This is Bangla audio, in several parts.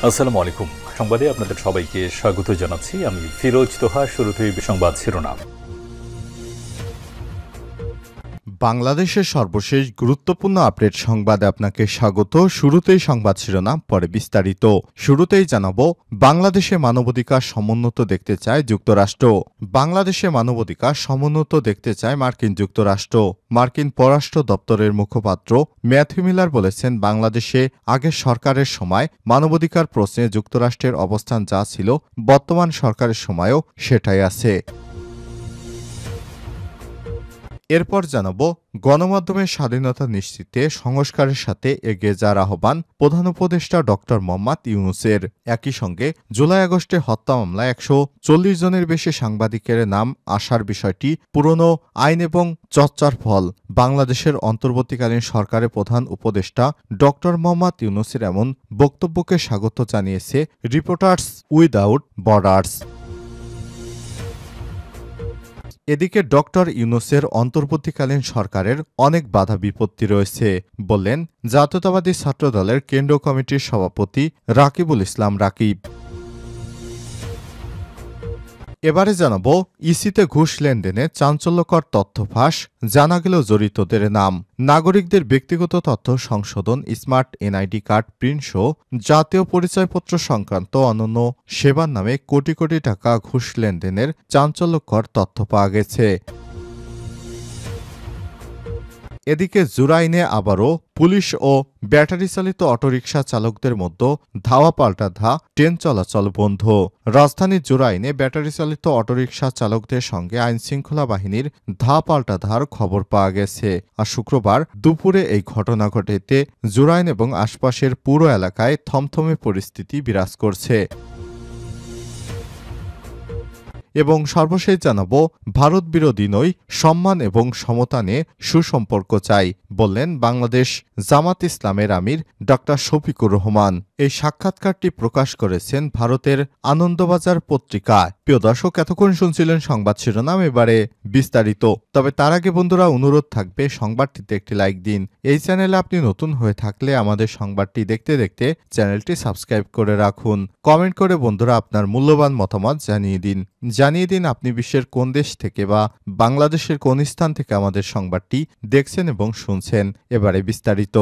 আসসালামু আলাইকুম। সংবাদে আপনাদের সবাইকে স্বাগত জানাচ্ছি। আমি ফিরোজ তোহা। শুরুতেই সংবাদ শিরোনাম। বাংলাদেশের সর্বশেষ গুরুত্বপূর্ণ আপডেট সংবাদে আপনাকে স্বাগত। শুরুতেই সংবাদ শিরোনাম, পরে বিস্তারিত। শুরুতেই জানাবো, বাংলাদেশে মানবাধিকার সমুন্নত দেখতে চায় যুক্তরাষ্ট্র। বাংলাদেশে মানবাধিকার সমুন্নত দেখতে চায় মার্কিন যুক্তরাষ্ট্র। মার্কিন পররাষ্ট্র দপ্তরের মুখপাত্র ম্যাথিউ মিলার বলেছেন, বাংলাদেশে আগের সরকারের সময় মানবাধিকার প্রশ্নে যুক্তরাষ্ট্রের অবস্থান যা ছিল, বর্তমান সরকারের সময়ও সেটাই আছে। এরপর জানাবো, গণমাধ্যমের স্বাধীনতা নিশ্চিতে সংস্কারের সাথে এগিয়ে যাওয়ার আহ্বান প্রধান উপদেষ্টা ড মোহাম্মদ ইউনূসের। একই সঙ্গে জুলাই আগস্টে হত্যা মামলায় ১৪০ জনের বেশি সাংবাদিকের নাম আসার বিষয়টি পুরনো আইন এবং চর্চার ফল। বাংলাদেশের অন্তর্বর্তীকালীন সরকারের প্রধান উপদেষ্টা ড মোহাম্মদ ইউনূসের এমন বক্তব্যকে স্বাগত জানিয়েছে রিপোর্টার্স উইদাউট বর্ডার্স। এদিকে ডক্টর ইউনূসের অন্তর্বর্তীকালীন সরকারের অনেক বাধা বিপত্তি রয়েছে বললেন জাতীয়তাবাদী ছাত্রদলের কেন্দ্রীয় কমিটির সভাপতি রাকিবুল ইসলাম রাকিব। এবারে জানাবো, ইসিতে ঘুষ লেনদেনে চাঞ্চল্যকর তথ্য ফাঁস, জানা গেল জড়িতদের নাম। নাগরিকদের ব্যক্তিগত তথ্য সংশোধন, স্মার্ট এনআইডি কার্ড প্রিন্ট সহ জাতীয় পরিচয়পত্র সংক্রান্ত অনন্য সেবার নামে কোটি কোটি টাকা ঘুষ লেনদেনের চাঞ্চল্যকর তথ্য পাওয়া গেছে। এদিকে জুরাইনে আবারও পুলিশ ও ব্যাটারি চালিত অটোরিকশা চালকদের মধ্যে ধাওয়া পাল্টা ট্রেন চলাচল বন্ধ। রাজধানীর জুরাইনে ব্যাটারি চালিত অটোরিকশা চালকদের সঙ্গে আইনশৃঙ্খলা বাহিনীর ধাওয়া পাল্টা ধার খবর পাওয়া গেছে। আর শুক্রবার দুপুরে এই ঘটনা ঘটেতে জুরাইন এবং আশপাশের পুরো এলাকায় থমথমে পরিস্থিতি বিরাজ করছে। এবং সর্বশেষ জানাবো, ভারত বিরোধী নই, সম্মান এবং সমতা নিয়ে সুসম্পর্ক চাই বললেন বাংলাদেশ জামাত ইসলামের আমির ড শফিকুর রহমান। এই সাক্ষাৎকারটি প্রকাশ করেছেন ভারতের আনন্দবাজার পত্রিকায়। প্রিয় দর্শক, এতক্ষণ শুনছিলেন সংবাদ শিরোনাম, এবারে বিস্তারিত। তবে তার আগে বন্ধুরা, অনুরোধ থাকবে সংবাদটিতে একটি লাইক দিন। এই চ্যানেলে আপনি নতুন হয়ে থাকলে আমাদের সংবাদটি দেখতে দেখতে চ্যানেলটি সাবস্ক্রাইব করে রাখুন। কমেন্ট করে বন্ধুরা আপনার মূল্যবান মতামত জানিয়ে দিন আপনি বিশ্বের কোন দেশ থেকে বা বাংলাদেশের কোন স্থান থেকে আমাদের সংবাদটি দেখছেন এবং শুনছেন। এবারে বিস্তারিত।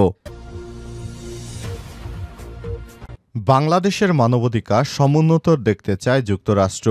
বাংলাদেশের মানবাধিকার সমুন্নত দেখতে চায় যুক্তরাষ্ট্র।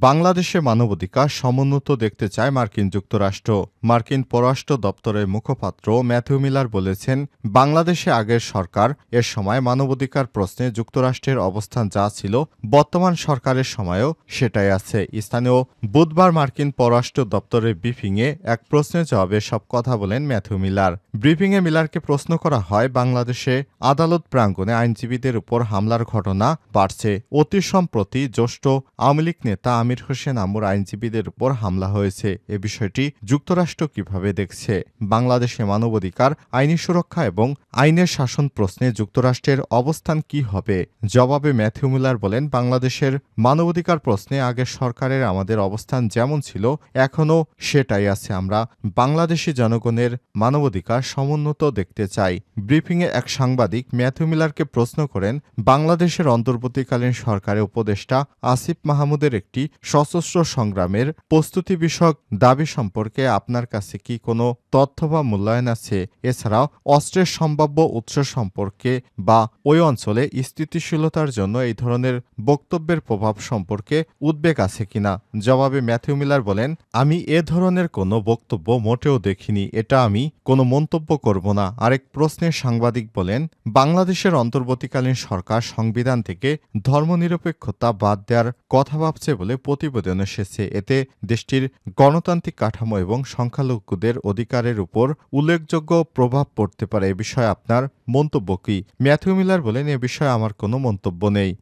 বাংলাদেশে মানবাধিকার সমুন্নত দেখতে চায় মার্কিন যুক্তরাষ্ট্র। মার্কিন পররাষ্ট্র দপ্তরের মুখপাত্র ম্যাথিউ মিলার বলেছেন, বাংলাদেশে আগের সরকার এর সময় মানবাধিকার প্রশ্নে যুক্তরাষ্ট্রের অবস্থান যা ছিল, বর্তমান সরকারের সময়ও সেটাই আছে। স্থানীয় বুধবার মার্কিন পররাষ্ট্র দপ্তরের ব্রিফিংয়ে এক প্রশ্নের জবাবে সব কথা বলেন ম্যাথিউ মিলার। ব্রিফিংয়ে মিলারকে প্রশ্ন করা হয়, বাংলাদেশে আদালত প্রাঙ্গণে আইনজীবীদের উপর হামলার ঘটনা বাড়ছে। অতি সম্প্রতি জ্যেষ্ঠ আওয়ামী লীগ নেতা আমির হোসেন আমুর আইনজীবীদের উপর হামলা হয়েছে। এ বিষয়টি যুক্তরাষ্ট্র কিভাবে দেখছে? বাংলাদেশে মানবাধিকার, আইনি সুরক্ষা এবং আইনের শাসন প্রশ্নে যুক্তরাষ্ট্রের অবস্থান কি হবে? জবাবে ম্যাথিউ মিলার বলেন, বাংলাদেশের মানবাধিকার প্রশ্নে আগের সরকারের আমাদের অবস্থান যেমন ছিল, এখনও সেটাই আছে। আমরা বাংলাদেশি জনগণের মানবাধিকার সমুন্নত দেখতে চাই। ব্রিফিংয়ে এক সাংবাদিক ম্যাথিউ মিলারকে প্রশ্ন করেন, বাংলাদেশের অন্তর্বর্তীকালীন সরকারের উপদেষ্টা আসিফ মাহমুদের একটি সশস্ত্র সংগ্রামের প্রস্তুতি বিষয়ক দাবি সম্পর্কে আপনার কাছে কি কোনো তথ্য বা মূল্যায়ন আছে? এছাড়াও অস্ত্রের সম্ভাব্য উৎস সম্পর্কে বা ওই অঞ্চলে স্থিতিশীলতার জন্য এই ধরনের বক্তব্যের প্রভাব সম্পর্কে উদ্বেগ আছে কিনা? জবাবে ম্যাথিউ মিলার বলেন, আমি এ ধরনের কোনো বক্তব্য মোটেও দেখিনি, এটা আমি কোনো মন্তব্য করব না। আরেক প্রশ্নের সাংবাদিক বলেন, বাংলাদেশের অন্তর্বর্তীকালীন সরকার সংবিধান থেকে ধর্মনিরপেক্ষতা বাদ দেওয়ার কথা ভাবছে বলে প্রতিবেদন এসেছে। এতে দেশটির গণতান্ত্রিক কাঠামো এবং সংখ্যালঘুদের অধিকারের উপর উল্লেখযোগ্য প্রভাব পড়তে পারে। এ বিষয়ে আপনার মন্তব্য কি? ম্যাথিউ মিলার বলেন, এ বিষয়ে আমার কোনো মন্তব্য নেই।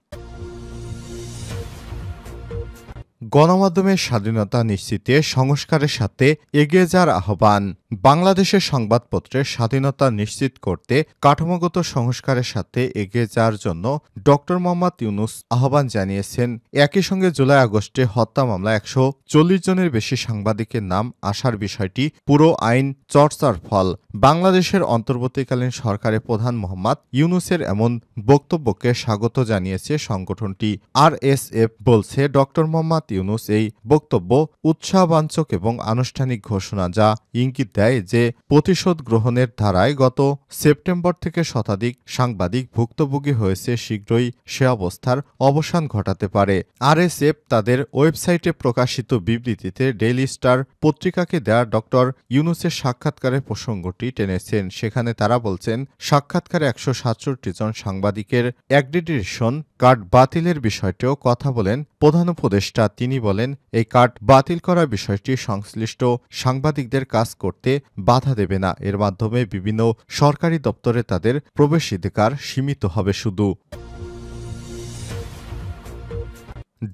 গণমাধ্যমের স্বাধীনতা নিশ্চিতে সংস্কারের সাথে এগিয়ে যাওয়ার আহ্বান। বাংলাদেশের সংবাদপত্রের স্বাধীনতা নিশ্চিত করতে কাঠামোগত সংস্কারের সাথে এগিয়ে যাওয়ার জন্য ড মোহাম্মদ ইউনূস আহ্বান জানিয়েছেন। একই সঙ্গে জুলাই আগস্টে হত্যা মামলা ১৪০ জনের বেশি সাংবাদিকের নাম আসার বিষয়টি পুরো আইন চর্চার ফল। বাংলাদেশের অন্তর্বর্তীকালীন সরকারের প্রধান মোহাম্মদ ইউনূসের এমন বক্তব্যকে স্বাগত জানিয়েছে সংগঠনটি। আরএসএফ বলছে, ড মোহাম্মদ ইউনূস এই বক্তব্য উৎসাহবাঞ্চক এবং আনুষ্ঠানিক ঘোষণা, যা ইঙ্গিত দেয় যে প্রতিশোধ গ্রহণের ধারায় গত সেপ্টেম্বর থেকে শতাধিক সাংবাদিক ভুক্তভোগী হয়েছে। শীঘ্রই সে অবস্থার অবসান ঘটাতে পারে। আরএসএফ তাদের ওয়েবসাইটে প্রকাশিত বিবৃতিতে ডেইলি স্টার পত্রিকাকে দেয়া ড ইউনূসের সাক্ষাৎকারের প্রসঙ্গটি টেনেছেন। সেখানে তারা বলছেন, সাক্ষাৎকারে ১৬৭ জন সাংবাদিকের অ্যাক্রিডিটেশন কার্ড বাতিলের বিষয়টিও কথা বলেন প্রধান উপদেষ্টা। তিনি বলেন, এই কার্ড বাতিল করার বিষয়টি সংশ্লিষ্ট সাংবাদিকদের কাজ করতে বাধা দেবে না। এর মাধ্যমে বিভিন্ন সরকারি দপ্তরে তাদের প্রবেশাধিকার সীমিত হবে শুধু।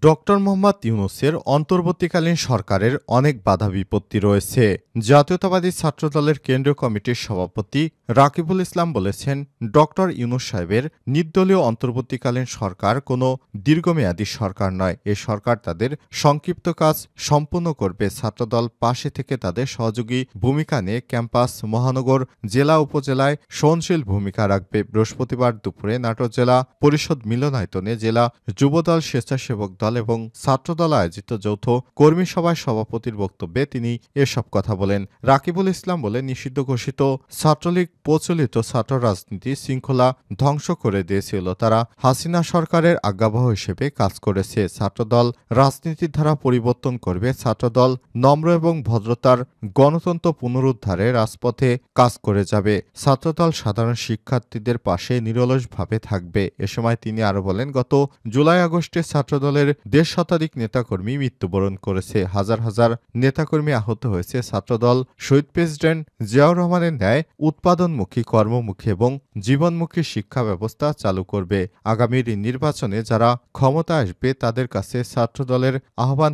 ড মোহাম্মদ ইউনূসের অন্তর্বর্তীকালীন সরকারের অনেক বাধা বিপত্তি রয়েছে। জাতীয়তাবাদী ছাত্রদলের কেন্দ্রীয় কমিটির সভাপতি রাকিবুল ইসলাম বলেছেন, ড ইউনূস সাহেবের নির্দলীয় অন্তর্বর্তীকালীন সরকার কোনো দীর্ঘমেয়াদী সরকার নয়। এ সরকার তাদের সংক্ষিপ্ত কাজ সম্পূর্ণ করবে। ছাত্রদল পাশে থেকে তাদের সহযোগী ভূমিকা নিয়ে ক্যাম্পাস, মহানগর, জেলা, উপজেলায় সহনশীল ভূমিকা রাখবে। বৃহস্পতিবার দুপুরে নাটোর জেলা পরিষদ মিলনায়তনে জেলা যুবদল, স্বেচ্ছাসেবক দল এবং ছাত্রদল আয়োজিত যৌথ কর্মী সভায় সভাপতির বক্তব্যে তিনি এসব কথা বলেন। রাকিবুল ইসলাম বলেন, নিষিদ্ধ ঘোষিত ছাত্রলীগ প্রচলিত ছাত্র রাজনীতি শৃঙ্খলা ধ্বংস করে দিয়েছিল। তারা হাসিনা সরকারের আজ্ঞাবহ হিসেবে কাজ করেছে। ছাত্রদল রাজনীতির ধারা পরিবর্তন করবে। ছাত্রদল নম্র এবং ভদ্রতার গণতন্ত্র পুনরুদ্ধারে রাজপথে কাজ করে যাবে। ছাত্রদল সাধারণ শিক্ষার্থীদের পাশে নিরলসভাবে থাকবে। এ সময় তিনি আরো বলেন, গত জুলাই আগস্টে ছাত্রদলের ১.৫ শতাধিক নেতাকর্মী মৃত্যুবরণ করেছে। হাজার হাজার নেতাকর্মী আহত হয়েছে। ছাত্রদল শহীদ প্রেসিডেন্ট জিয়াউর রহমানের ন্যায় উৎপাদনমুখী, কর্মমুখী এবং জীবনমুখী শিক্ষা ব্যবস্থা চালু করবে। আগামীর নির্বাচনে যারা ক্ষমতা আসবে তাদের কাছে ছাত্রদলের আহ্বান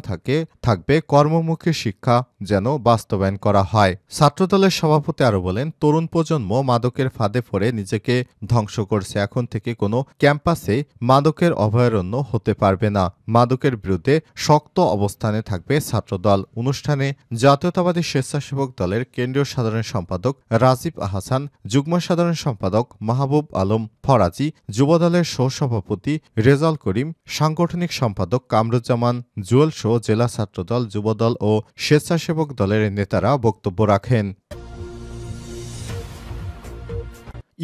থাকবে কর্মমুখী শিক্ষা যেন বাস্তবায়ন করা হয়। ছাত্রদলের সভাপতি আরো বলেন, তরুণ প্রজন্ম মাদকের ফাঁদে পড়ে নিজেকে ধ্বংস করছে। এখন থেকে কোনো ক্যাম্পাসে মাদকের অভয়ারণ্য হতে পারবে না। মাদকের বিরুদ্ধে শক্ত অবস্থানে থাকবে ছাত্রদল। অনুষ্ঠানে জাতীয়তাবাদী স্বেচ্ছাসেবক দলের কেন্দ্রীয় সাধারণ সম্পাদক রাজীব আহসান, যুগ্ম সাধারণ সম্পাদক মাহবুব আলম ফরাজি, যুবদলের সহসভাপতি রেজাল করিম, সাংগঠনিক সম্পাদক কামরুজ্জামান জুয়েল সহ জেলা ছাত্রদল, যুবদল ও স্বেচ্ছাসেবক দলের নেতারা বক্তব্য রাখেন।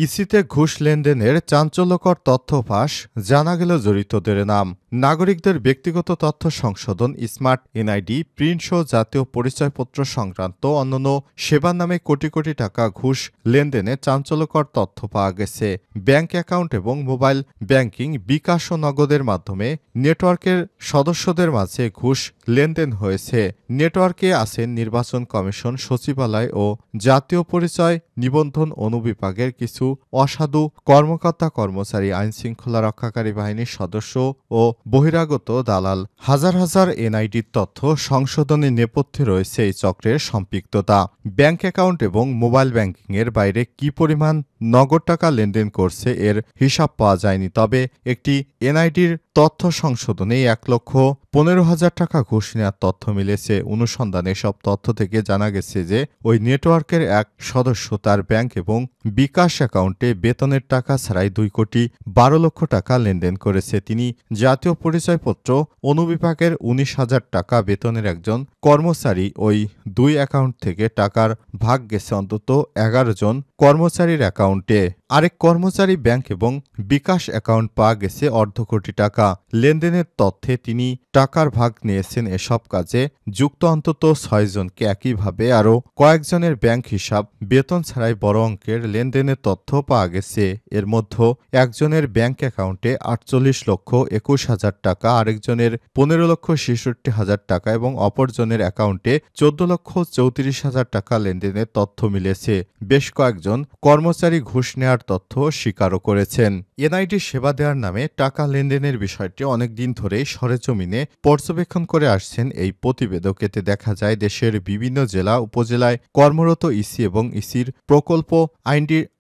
ইসিতে ঘুষ লেনদেনের চাঞ্চল্যকর তথ্য ফাঁস, জানা গেল জড়িতদের নাম। নাগরিকদের ব্যক্তিগত তথ্য সংশোধন, স্মার্ট এনআইডি, প্রিন্টসহ জাতীয় পরিচয়পত্র সংক্রান্ত অন্যান্য সেবার নামে কোটি কোটি টাকা ঘুষ লেনদেনে চাঞ্চল্যকর তথ্য পাওয়া গেছে। ব্যাংক অ্যাকাউন্ট এবং মোবাইল ব্যাংকিং, বিকাশ ও নগদের মাধ্যমে নেটওয়ার্কের সদস্যদের মাঝে ঘুষ লেনদেন হয়েছে। নেটওয়ার্কে আছেন নির্বাচন কমিশন, সচিবালয় ও জাতীয় পরিচয় নিবন্ধন অনুবিভাগের কিছু অসাধু কর্মকর্তা কর্মচারী, আইনশৃঙ্খলা রক্ষাকারী বাহিনীর সদস্য ও বহিরাগত দালাল। হাজার হাজার এনআইডির তথ্য সংশোধনে নেপথ্যে রয়েছে এই চক্রের সম্পৃক্ততা। ব্যাংক অ্যাকাউন্ট এবং মোবাইল ব্যাংকিংয়ের বাইরে কি পরিমাণ নগদ টাকা লেনদেন করছে এর হিসাব পাওয়া যায়নি। তবে একটি এনআইডির তথ্য সংশোধনে ১,১৫,০০০ টাকা ঘুষ নেওয়ার তথ্য মিলেছে। অনুসন্ধানে সব তথ্য থেকে জানা গেছে যে ওই নেটওয়ার্কের এক সদস্য তার ব্যাংক এবং বিকাশ অ্যাকাউন্টে বেতনের টাকা ছাড়াই ২,১২,০০,০০০ টাকা লেনদেন করেছে। তিনি জাতীয় পরিচয়পত্র অনুবিভাগের ১৯,০০০ টাকা বেতনের একজন কর্মচারী। ওই দুই অ্যাকাউন্ট থেকে টাকার ভাগ গেছে অন্তত ১১ জন কর্মচারীর অ্যাকাউন্টে। আরেক কর্মচারী ব্যাংক এবং বিকাশ অ্যাকাউন্ট পাওয়া গেছে অর্ধ কোটি টাকা। লেনদেনের তথ্যে তিনি টাকার ভাগ নিয়েছেন। এসব কাজে যুক্ত অন্তত ৬ জনকে। একইভাবে আরও কয়েকজনের ব্যাংক হিসাব, বেতন ছাড়াই বড় অঙ্কের লেনদেনের তথ্য পাওয়া গেছে। এর মধ্যে একজনের ব্যাংক অ্যাকাউন্টে ৪৮,২১,০০০ টাকা, আরেকজনের ১৫,৬৬,০০০ টাকা এবং অপরজনের অ্যাকাউন্টে ১৪,৩৪,০০০ টাকা লেনদেনের তথ্য মিলেছে। বেশ কয়েকজন কর্মচারী ঘুষ নেওয়ার তথ্য স্বীকারও করেছেন। এনআইডি সেবা দেওয়ার নামে টাকা লেনদেনের বিষয়টি অনেকদিন ধরেই সরেজমিনে পর্যবেক্ষণ করে আসছেন এই প্রতিবেদক। এতে দেখা যায় দেশের বিভিন্ন জেলা উপজেলায় কর্মরত ইসি এবং ইসির প্রকল্প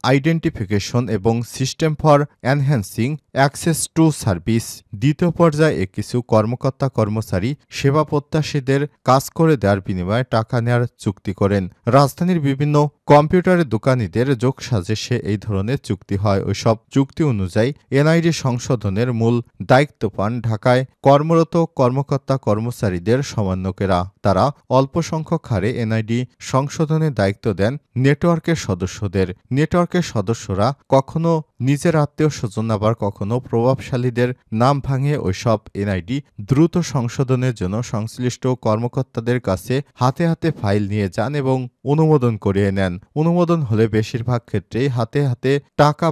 আইডেন্টিফিকেশন এবং system for enhancing access to service দ্বিতীয় পর্যায়ে কিছু কর্মকর্তা কর্মচারী সেবা প্রত্যাশীদের কাজ করে দেওয়ার বিনিময়ে টাকা নেওয়ার চুক্তি করেন। রাজধানীর বিভিন্ন কম্পিউটারের দোকানিদের যোগসাজশে এই ধরনের চুক্তি হয়। ওইসব চুক্তি অনুযায়ী এনআইডি সংশোধনের মূল দায়িত্ব পান ঢাকায় কর্মরত কর্মকর্তা কর্মচারীদের সমন্বয়কেরা। তারা অল্প সংখ্যক হারে এনআইডি সংশোধনের দায়িত্ব দেন নেটওয়ার্কের সদস্যদের। নেটওয়ার্কের সদস্যরা কখনো নিজের আত্মীয় স্বজন আবার কখনো প্রভাবশালীদের নাম ভাঙিয়ে ওইসব এনআইডি দ্রুত সংশোধনের জন্য সংশ্লিষ্ট কর্মকর্তাদের কাছে হাতে হাতে ফাইল নিয়ে যান এবং অনুমোদন করিয়ে নেন। অনুমোদন হলে বেশিরভাগ ক্ষেত্রেই হাতে হাতে টাকা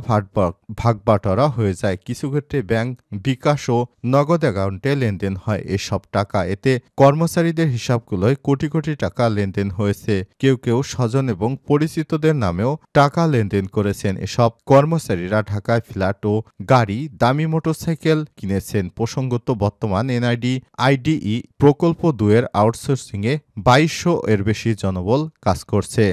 ভাগবাটোয়ারা হয়ে যায়। কিছু ক্ষেত্রে ব্যাংক, বিকাশ ও নগদ অ্যাকাউন্টে লেনদেন হয় এসব টাকা। এতে কর্মচারীদের হিসাবগুলোয় কোটি কোটি টাকা লেনদেন হয়েছে। কেউ কেউ স্বজন এবং পরিচিতদের নামেও টাকা লেনদেন করেছেন। এসব কর্মচারীরা ঢাকায় ফ্ল্যাট ও গাড়ি, দামি মোটরসাইকেল কিনেছেন। প্রসঙ্গত, বর্তমান এনআইডি আইডিই প্রকল্প ২ এর আউটসোর্সিংয়ে ২২০০ এর বেশি জনবল কাজ করছে।